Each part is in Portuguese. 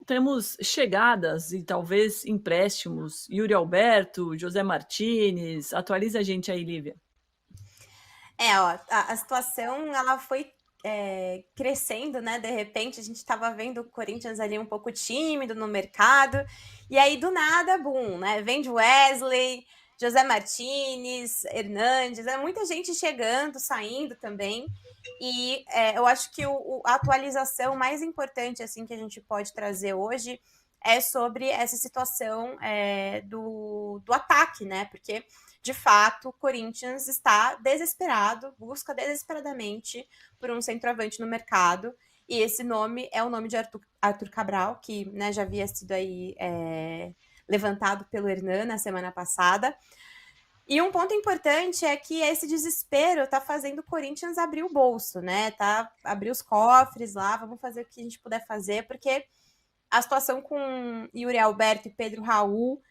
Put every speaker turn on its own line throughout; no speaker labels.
temos chegadas e talvez empréstimos. Yuri Alberto, José Martinez. Atualiza a gente aí, Lívia.
A situação ela foi crescendo, né? De repente a gente estava vendo o Corinthians ali um pouco tímido no mercado, e aí do nada, boom, né? Vende Wesley, José Martinez, Hernandes, muita gente chegando, saindo também. E eu acho que a atualização mais importante assim que a gente pode trazer hoje é sobre essa situação do ataque, né? Porque de fato, o Corinthians está desesperado, busca desesperadamente por um centroavante no mercado, e esse nome é o nome de Arthur Cabral, que, né, já havia sido aí levantado pelo Hernan na semana passada. E um ponto importante é que esse desespero está fazendo o Corinthians abrir o bolso, né? Abrir os cofres lá, vamos fazer o que a gente puder fazer, porque a situação com Yuri Alberto e Pedro Raul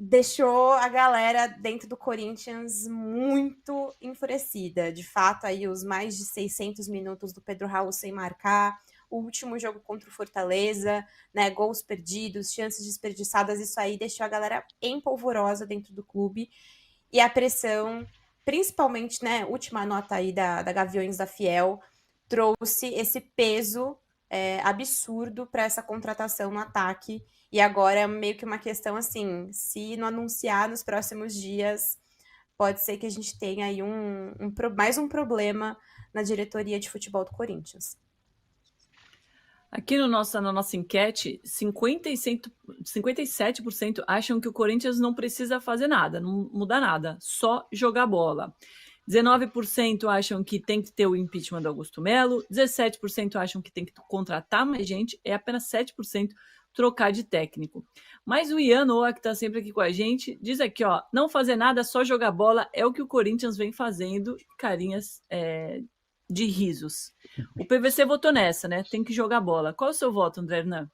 deixou a galera dentro do Corinthians muito enfurecida. De fato, aí os mais de 600 minutos do Pedro Raul sem marcar, o último jogo contra o Fortaleza, né, gols perdidos, chances desperdiçadas, isso aí deixou a galera empolvorosa dentro do clube. E a pressão, principalmente, né, última nota aí da Gaviões da Fiel, trouxe esse peso absurdo para essa contratação no ataque. E agora é meio que uma questão assim, se não anunciar nos próximos dias, pode ser que a gente tenha aí mais um problema na diretoria de futebol do Corinthians.
Aqui na nossa enquete, 57% acham que o Corinthians não precisa fazer nada, não mudar nada, só jogar bola. 19% acham que tem que ter o impeachment do Augusto Melo, 17% acham que tem que contratar mais gente, é apenas 7% trocar de técnico. Mas o Ian Noah, que está sempre aqui com a gente, diz aqui, ó, não fazer nada, só jogar bola é o que o Corinthians vem fazendo, carinhas de risos. O PVC votou nessa, né? Tem que jogar bola. Qual é o seu voto, André Hernan?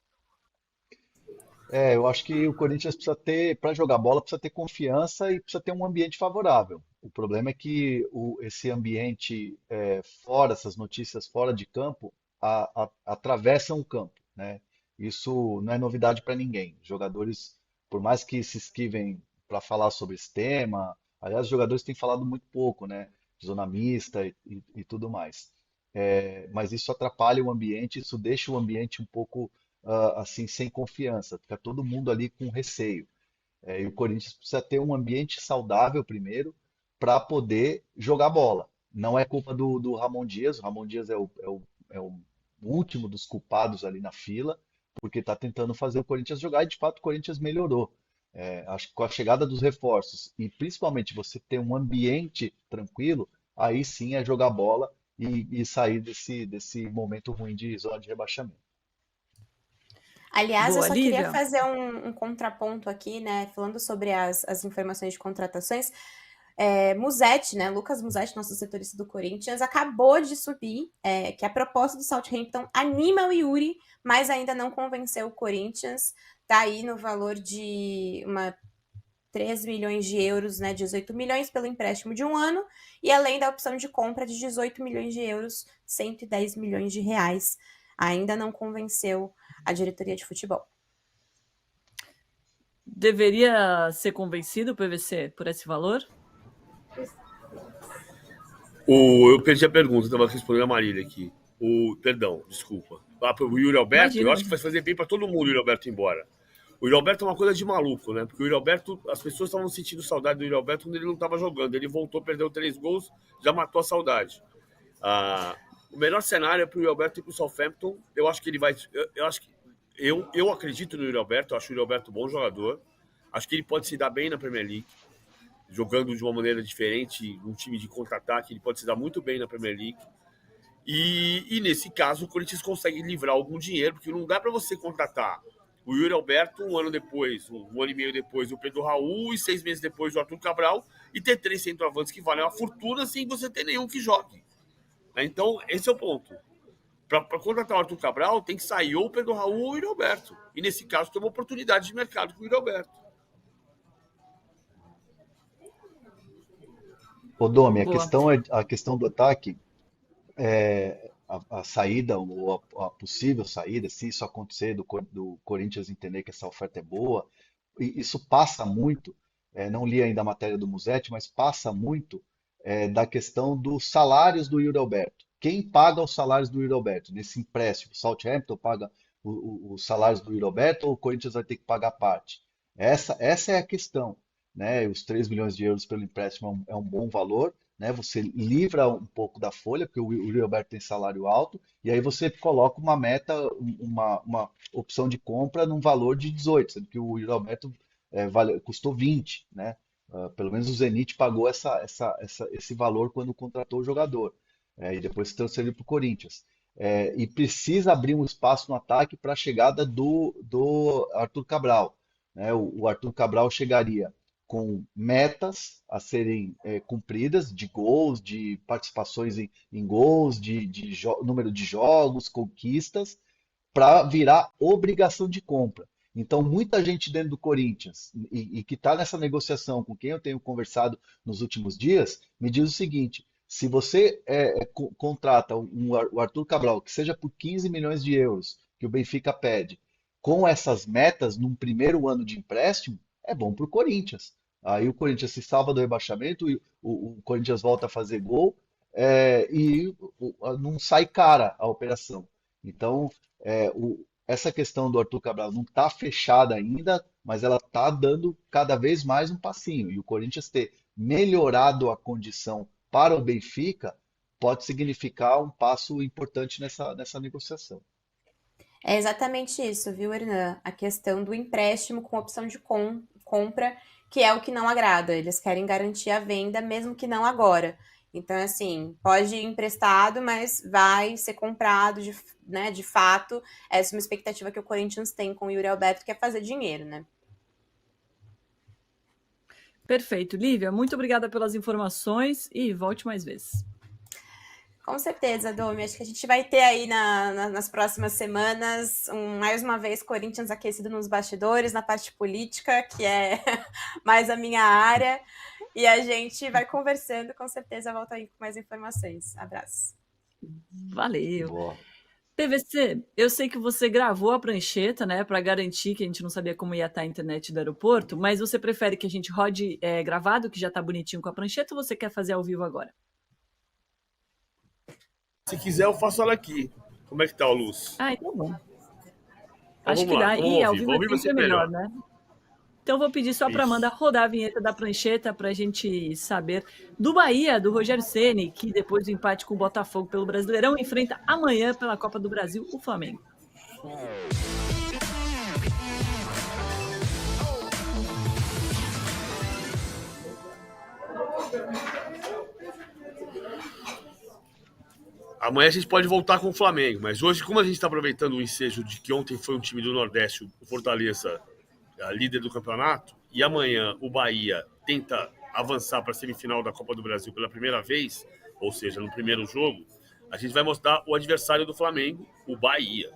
Eu acho que o Corinthians precisa ter, para jogar bola, precisa ter confiança e precisa ter um ambiente favorável. O problema é que esse ambiente fora, essas notícias fora de campo, atravessam o campo, né? Isso não é novidade para ninguém. Os jogadores, por mais que se esquivem para falar sobre esse tema, aliás, os jogadores têm falado muito pouco, né? Zona mista e tudo mais. Mas isso atrapalha o ambiente, isso deixa o ambiente um pouco assim, sem confiança, fica todo mundo ali com receio. E o Corinthians precisa ter um ambiente saudável primeiro para poder jogar bola. Não é culpa do Ramon Dias, o Ramon Dias é o último dos culpados ali na fila, porque está tentando fazer o Corinthians jogar e de fato o Corinthians melhorou. Acho que com a chegada dos reforços e principalmente você ter um ambiente tranquilo, aí sim é jogar bola e sair desse momento ruim de zona de rebaixamento.
Aliás, eu
Boa,
só queria
Lívia.
fazer um contraponto aqui, né? Falando sobre as informações de contratações. Musetti, né? Lucas Musetti, nosso setorista do Corinthians, acabou de subir que a proposta do Southampton anima o Yuri, mas ainda não convenceu o Corinthians. Tá aí no valor de 3 milhões de euros, né? 18 milhões pelo empréstimo de um ano, e além da opção de compra de 18 milhões de euros, 110 milhões de reais. Ainda não convenceu a diretoria de futebol.
Deveria ser convencido o PVC por esse valor?
Eu perdi a pergunta, estava respondendo a Marília aqui. Perdão, desculpa. O Yuri Alberto,
Imagina.
eu acho que vai fazer bem para todo mundo o Yuri Alberto ir embora. O Yuri Alberto é uma coisa de maluco, né? Porque o Yuri Alberto, as pessoas estavam sentindo saudade do Yuri Alberto quando ele não estava jogando. Ele voltou, perdeu 3 gols, já matou a saudade. O melhor cenário é para o Yuri Alberto ir para o Southampton. Eu acho que ele vai. Eu acredito no Yuri Alberto, eu acho o Yuri Alberto um bom jogador. Acho que ele pode se dar bem na Premier League, jogando de uma maneira diferente, um time de contra-ataque, ele pode se dar muito bem na Premier League. E nesse caso, o Corinthians consegue livrar algum dinheiro, porque não dá para você contratar o Yuri Alberto um ano depois, um ano e meio depois, o Pedro Raul, e 6 meses depois o Arthur Cabral, e ter 3 centroavantes que valem uma fortuna sem você ter nenhum que jogue. Então, esse é o ponto. Para contratar o Arthur Cabral, tem que sair ou o Pedro Raul ou o Yuri Alberto. E nesse caso, tem uma oportunidade de mercado com o Yuri Alberto.
Ô, Domi,
Boa.
a questão do ataque, a saída ou a possível saída, se isso acontecer, do Corinthians entender que essa oferta é boa. E isso passa muito, não li ainda a matéria do Musetti, mas passa muito da questão dos salários do Yuri Alberto. Quem paga os salários do Yuri Alberto nesse empréstimo? O Southampton paga os salários do Yuri Alberto ou o Corinthians vai ter que pagar parte? Essa é a questão, né? Os 3 milhões de euros pelo empréstimo é um bom valor, né? Você livra um pouco da folha, porque o Yuri Alberto tem salário alto, e aí você coloca uma meta, uma opção de compra num valor de 18, sendo que o Yuri Alberto custou 20, né? Pelo menos o Zenit pagou esse valor quando contratou o jogador, e depois se transferiu para o Corinthians. E precisa abrir um espaço no ataque para a chegada do Arthur Cabral, né? O Arthur Cabral chegaria com metas a serem cumpridas, de gols, de participações em gols, número de jogos, conquistas, para virar obrigação de compra. Então, muita gente dentro do Corinthians e que está nessa negociação com quem eu tenho conversado nos últimos dias, me diz o seguinte: se você contrata o Arthur Cabral, que seja por 15 milhões de euros, que o Benfica pede, com essas metas num primeiro ano de empréstimo, é bom para o Corinthians. Aí o Corinthians se salva do rebaixamento, e o Corinthians volta a fazer gol, não sai cara a operação. Então, essa questão do Arthur Cabral não está fechada ainda, mas ela está dando cada vez mais um passinho. E o Corinthians ter melhorado a condição para o Benfica pode significar um passo importante nessa negociação.
É exatamente isso, viu, Hernan? A questão do empréstimo com opção de compra, que é o que não agrada. Eles querem garantir a venda, mesmo que não agora. Então, assim, pode ir emprestado, mas vai ser comprado de fato. Essa é uma expectativa que o Corinthians tem com o Yuri Alberto, que é fazer dinheiro, né?
Perfeito. Lívia, muito obrigada pelas informações e volte mais vezes.
Com certeza, Domi. Acho que a gente vai ter aí nas próximas semanas, mais uma vez, Corinthians aquecido nos bastidores, na parte política, que é mais a minha área. E a gente vai conversando, com certeza volta aí com mais informações. Abraço.
Valeu.
Boa.
PVC, eu sei que você gravou a prancheta, né, para garantir que a gente não sabia como ia estar a internet do aeroporto, mas você prefere que a gente rode gravado, que já está bonitinho com a prancheta, ou você quer fazer ao vivo agora?
Se quiser, eu faço ela aqui. Como é que tá a luz?
Então bom.
Então,
Acho que
vamos lá,
dá.
vamos
E ao
ouvir.
vivo
Ao vivo vai
sempre
ser
é melhor,
melhor.
né? Então vou pedir só para
Isso.
Amanda rodar a vinheta da prancheta para a gente saber do Bahia, do Rogério Ceni, que depois do empate com o Botafogo pelo Brasileirão, enfrenta amanhã pela Copa do Brasil o Flamengo.
Amanhã a gente pode voltar com o Flamengo, mas hoje, como a gente está aproveitando o ensejo de que ontem foi um time do Nordeste, o Fortaleza, a líder do campeonato, e amanhã o Bahia tenta avançar para a semifinal da Copa do Brasil pela primeira vez, ou seja, no primeiro jogo, a gente vai mostrar o adversário do Flamengo, o Bahia.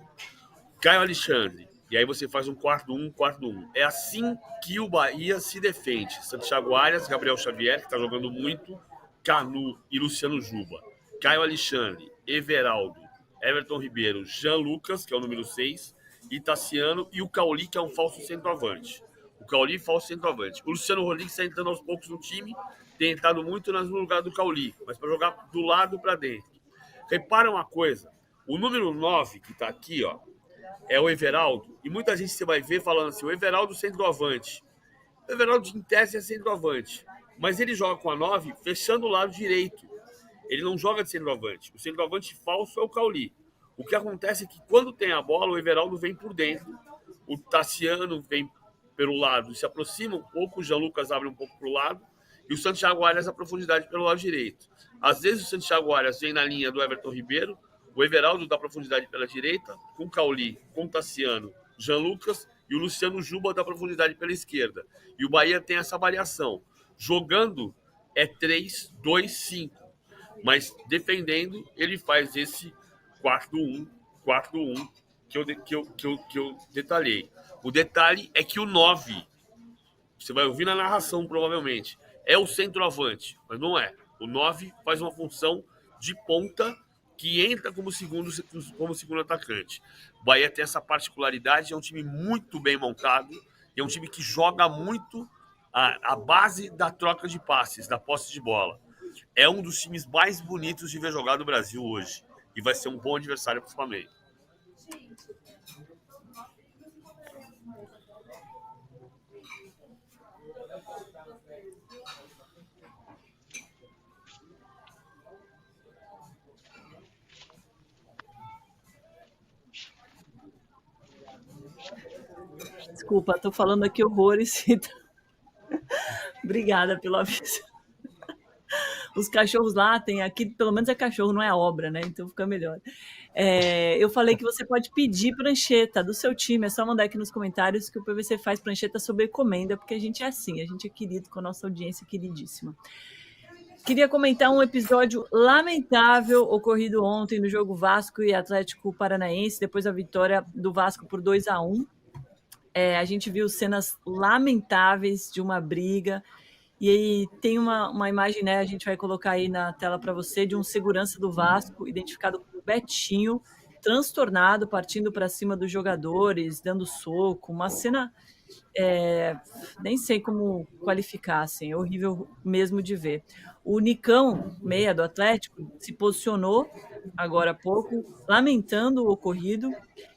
Caio Alexandre, e aí você faz um quarto 1, quarto 1. É assim que o Bahia se defende. Santiago Arias, Gabriel Xavier, que está jogando muito, Canu e Luciano Juba. Caio Alexandre, Everaldo, Everton Ribeiro, Jean Lucas, que é o número 6, e Tassiano, e o Cauli, que é um falso centroavante. O Cauli, falso centroavante. O Luciano Rodrigues está entrando aos poucos no time, tem entrado muito no lugar do Cauli, mas para jogar do lado para dentro. Repara uma coisa, o número 9, que está aqui, ó, é o Everaldo, e muita gente você vai ver falando assim, o Everaldo centroavante. O Everaldo, em tese, é centroavante, mas ele joga com a 9 fechando o lado direito. Ele não joga de centroavante. O centroavante falso é o Cauli. O que acontece é que quando tem a bola, o Everaldo vem por dentro, o Tassiano vem pelo lado, se aproxima um pouco, o Jean Lucas abre um pouco para o lado, e o Santiago Arias a profundidade pelo lado direito. Às vezes o Santiago Arias vem na linha do Everton Ribeiro, o Everaldo dá profundidade pela direita, com o Cauli, com o Tassiano, Jean Lucas, e o Luciano Juba dá profundidade pela esquerda. E o Bahia tem essa variação. Jogando é 3-2-5. Mas defendendo, ele faz esse quarto 1 que eu detalhei. O detalhe é que o 9, você vai ouvir na narração provavelmente, é o centroavante, mas não é. O 9 faz uma função de ponta que entra como segundo atacante. O Bahia tem essa particularidade, é um time muito bem montado, é um time que joga muito a base da troca de passes, da posse de bola. É um dos times mais bonitos de ver jogar no Brasil hoje. E vai ser um bom adversário para o Flamengo.
Desculpa, tô falando aqui horrores. Obrigada pelo aviso. Os cachorros latem, aqui pelo menos é cachorro, não é obra, né? Então fica melhor. Eu falei que você pode pedir prancheta do seu time, é só mandar aqui nos comentários que o PVC faz prancheta sob encomenda, porque a gente é assim, a gente é querido com a nossa audiência queridíssima. Queria comentar um episódio lamentável ocorrido ontem no jogo Vasco e Atlético Paranaense, depois da vitória do Vasco por 2-1. A gente viu cenas lamentáveis de uma briga. E aí tem uma imagem, né? A gente vai colocar aí na tela para você, de um segurança do Vasco, identificado como Betinho, transtornado, partindo para cima dos jogadores, dando soco. Uma cena, nem sei como qualificar, assim, é horrível mesmo de ver. O Nicão, meia do Atlético, se posicionou agora há pouco, lamentando o ocorrido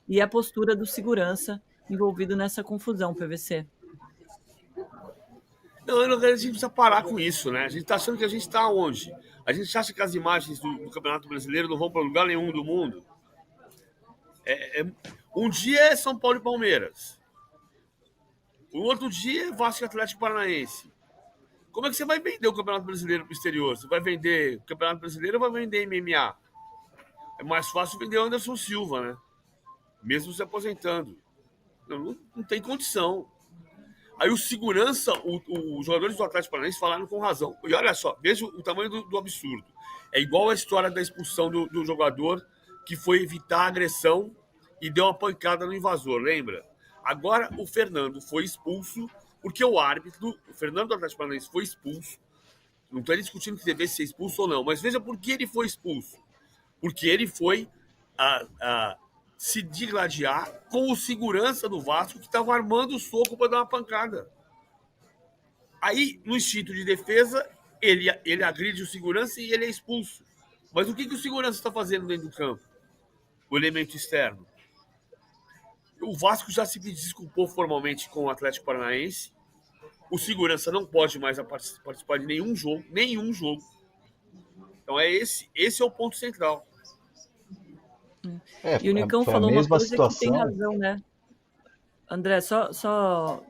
e a postura do segurança envolvido nessa confusão, PVC.
Não, a gente precisa parar com isso, né? A gente está achando que a gente está onde? A gente acha que as imagens do Campeonato Brasileiro não vão para lugar nenhum do mundo. Um dia é São Paulo e Palmeiras. O outro dia é Vasco e Atlético Paranaense. Como é que você vai vender o Campeonato Brasileiro para o exterior? Você vai vender o Campeonato Brasileiro ou vai vender MMA? É mais fácil vender o Anderson Silva, né? Mesmo se aposentando. Não tem condição. Aí o segurança, os jogadores do Atlético Paranaense falaram com razão. E olha só, veja o tamanho do absurdo. É igual a história da expulsão do jogador que foi evitar a agressão e deu uma pancada no invasor, lembra? Agora o Fernando foi expulso porque o árbitro, o Fernando do Atlético Paranaense foi expulso. Não estou discutindo que devesse ser expulso ou não, mas veja por que ele foi expulso. Porque ele foi se digladiar com o segurança do Vasco que estava armando o soco para dar uma pancada. Aí, no instinto de defesa, ele agride o segurança e ele é expulso. Mas o que o segurança está fazendo dentro do campo? O elemento externo. O Vasco já se desculpou formalmente com o Atlético Paranaense. O segurança não pode mais participar de nenhum jogo. Então esse é o ponto central.
E o Nicão falou uma coisa que tem razão, né? André, só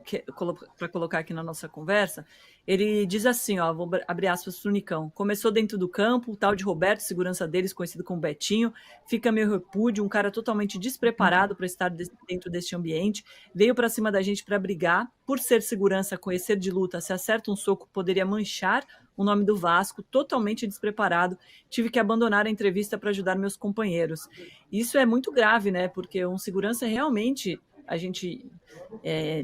para colocar aqui na nossa conversa, ele diz assim, ó, vou abrir aspas para o Nicão. Começou dentro do campo, o tal de Roberto, segurança deles, conhecido como Betinho, fica meio repúdio, um cara totalmente despreparado para estar dentro deste ambiente, veio para cima da gente para brigar, por ser segurança, conhecer de luta, se acerta um soco, poderia manchar o nome do Vasco, totalmente despreparado, tive que abandonar a entrevista para ajudar meus companheiros. Isso é muito grave, né? Porque um segurança realmente... a gente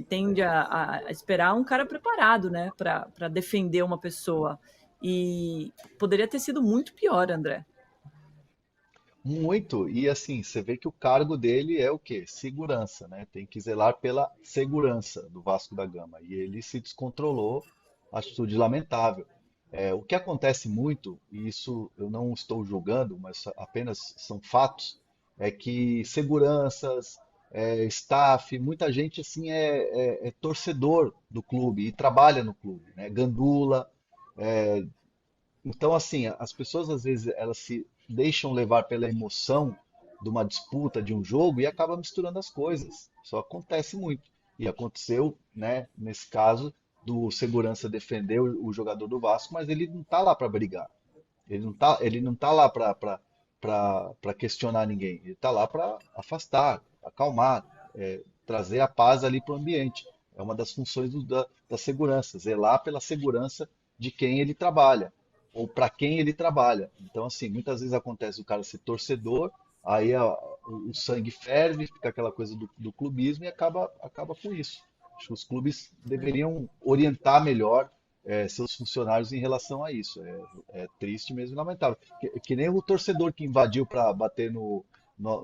tende a esperar um cara preparado, né, para defender uma pessoa. E poderia ter sido muito pior, André.
Muito. E assim, você vê que o cargo dele é o quê? Segurança, né? Tem que zelar pela segurança do Vasco da Gama. E ele se descontrolou, atitude lamentável. O que acontece muito, e isso eu não estou julgando, mas apenas são fatos, é que seguranças, staff, muita gente assim é torcedor do clube e trabalha no clube, né? Gandula. Então, assim, as pessoas às vezes elas se deixam levar pela emoção de uma disputa, de um jogo e acabam misturando as coisas. Isso acontece muito. E aconteceu, né, nesse caso, do segurança defender o jogador do Vasco, mas ele não está lá para brigar. Ele não tá lá para questionar ninguém. Ele está lá para afastar, acalmar, trazer a paz ali para o ambiente. É uma das funções da segurança, zelar pela segurança de quem ele trabalha ou para quem ele trabalha. Então, assim, muitas vezes acontece o cara ser torcedor, aí o sangue ferve, fica aquela coisa do clubismo e acaba com isso. Acho que os clubes deveriam orientar melhor seus funcionários em relação a isso. É triste mesmo e lamentável. Que nem o torcedor que invadiu para bater no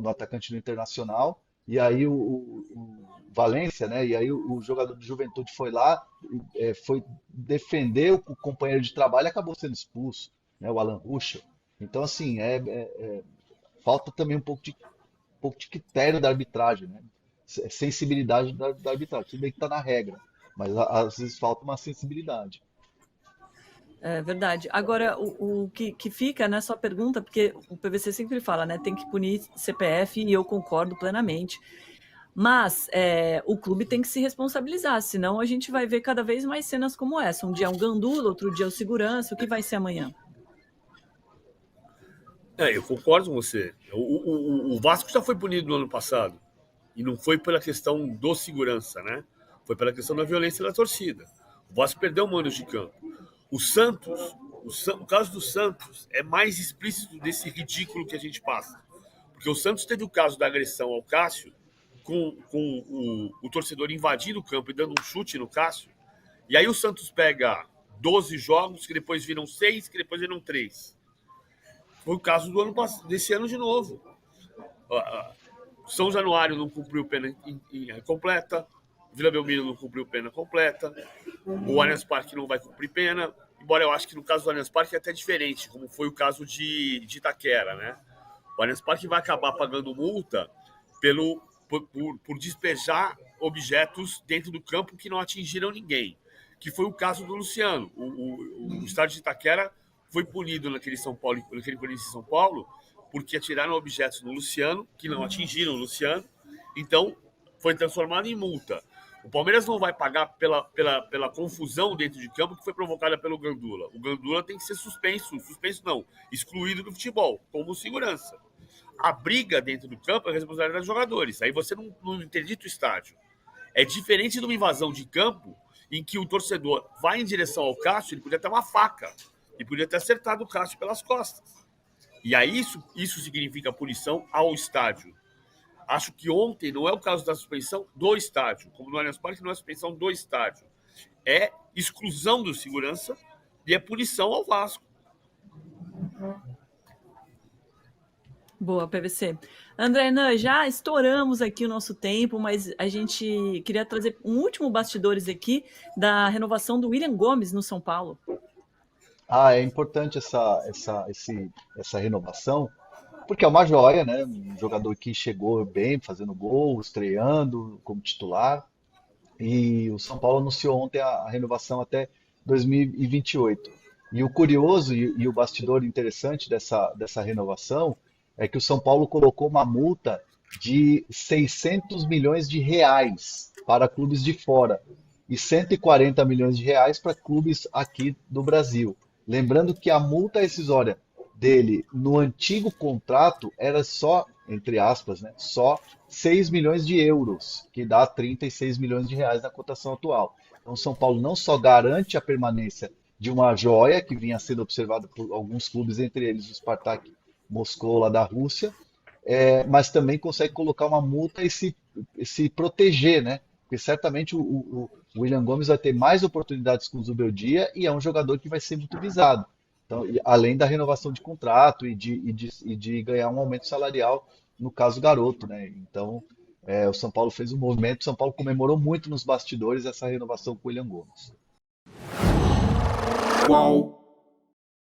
atacante do Internacional, e aí o Valência, né? E aí o jogador de Juventude foi lá, foi defender o companheiro de trabalho e acabou sendo expulso, né? O Alan Ruschel. Então, assim, falta também um pouco de critério da arbitragem, né? Sensibilidade da arbitragem. Tudo bem que está na regra, mas às vezes falta uma sensibilidade.
É verdade. Agora, o que fica nessa pergunta, porque o PVC sempre fala, né? Tem que punir CPF e eu concordo plenamente. Mas o clube tem que se responsabilizar, senão a gente vai ver cada vez mais cenas como essa. Um dia é um gandula, outro dia é o segurança. O que vai ser amanhã?
Eu concordo com você. O Vasco já foi punido no ano passado. E não foi pela questão do segurança, né? Foi pela questão da violência da torcida. O Vasco perdeu manos de campo. O Santos, o caso do Santos é mais explícito desse ridículo que a gente passa. Porque o Santos teve o caso da agressão ao Cássio, com o torcedor invadindo o campo e dando um chute no Cássio. E aí o Santos pega 12 jogos, que depois viram 6, que depois viram 3. Foi o caso desse ano de novo. São Januário não cumpriu pena completa, Vila Belmiro não cumpriu pena completa, o Allianz Parque não vai cumprir pena, embora eu acho que no caso do Allianz Parque é até diferente, como foi o caso de Itaquera, né? O Allianz Parque vai acabar pagando multa por despejar objetos dentro do campo que não atingiram ninguém, que foi o caso do Luciano. O estádio de Itaquera foi punido naquele Corinthians em São Paulo, porque atiraram objetos no Luciano, que não atingiram o Luciano, então foi transformado em multa. O Palmeiras não vai pagar pela confusão dentro de campo que foi provocada pelo Gandula. O Gandula tem que ser suspenso não, excluído do futebol, como segurança. A briga dentro do campo é a responsabilidade dos jogadores, aí você não interdita o estádio. É diferente de uma invasão de campo em que o torcedor vai em direção ao Cássio, ele podia ter uma faca, e podia ter acertado o Cássio pelas costas. E aí isso significa punição ao estádio. Acho que ontem não é o caso da suspensão do estádio, como no Allianz Parque não é suspensão do estádio. É exclusão do segurança e é punição ao Vasco.
Boa, PVC. André Nan, já estouramos aqui o nosso tempo, mas a gente queria trazer um último bastidores aqui da renovação do William Gomes no São Paulo.
É importante essa renovação, porque é uma joia, né? Um jogador que chegou bem, fazendo gol, estreando como titular. E o São Paulo anunciou ontem a renovação até 2028. E o curioso e o bastidor interessante dessa renovação é que o São Paulo colocou uma multa de 600 milhões de reais para clubes de fora e 140 milhões de reais para clubes aqui do Brasil. Lembrando que a multa rescisória dele no antigo contrato era só, entre aspas, né, só 6 milhões de euros, que dá 36 milhões de reais na cotação atual. Então, o São Paulo não só garante a permanência de uma joia que vinha sendo observada por alguns clubes, entre eles o Spartak Moscou, lá da Rússia, mas também consegue colocar uma multa e se proteger, né? Porque certamente o William Gomes vai ter mais oportunidades com o Zubeldia e é um jogador que vai ser muito visado. Então, além da renovação de contrato e de ganhar um aumento salarial, no caso garoto, né? Então, o São Paulo fez um movimento, o São Paulo comemorou muito nos bastidores essa renovação com o William Gomes.
Qual?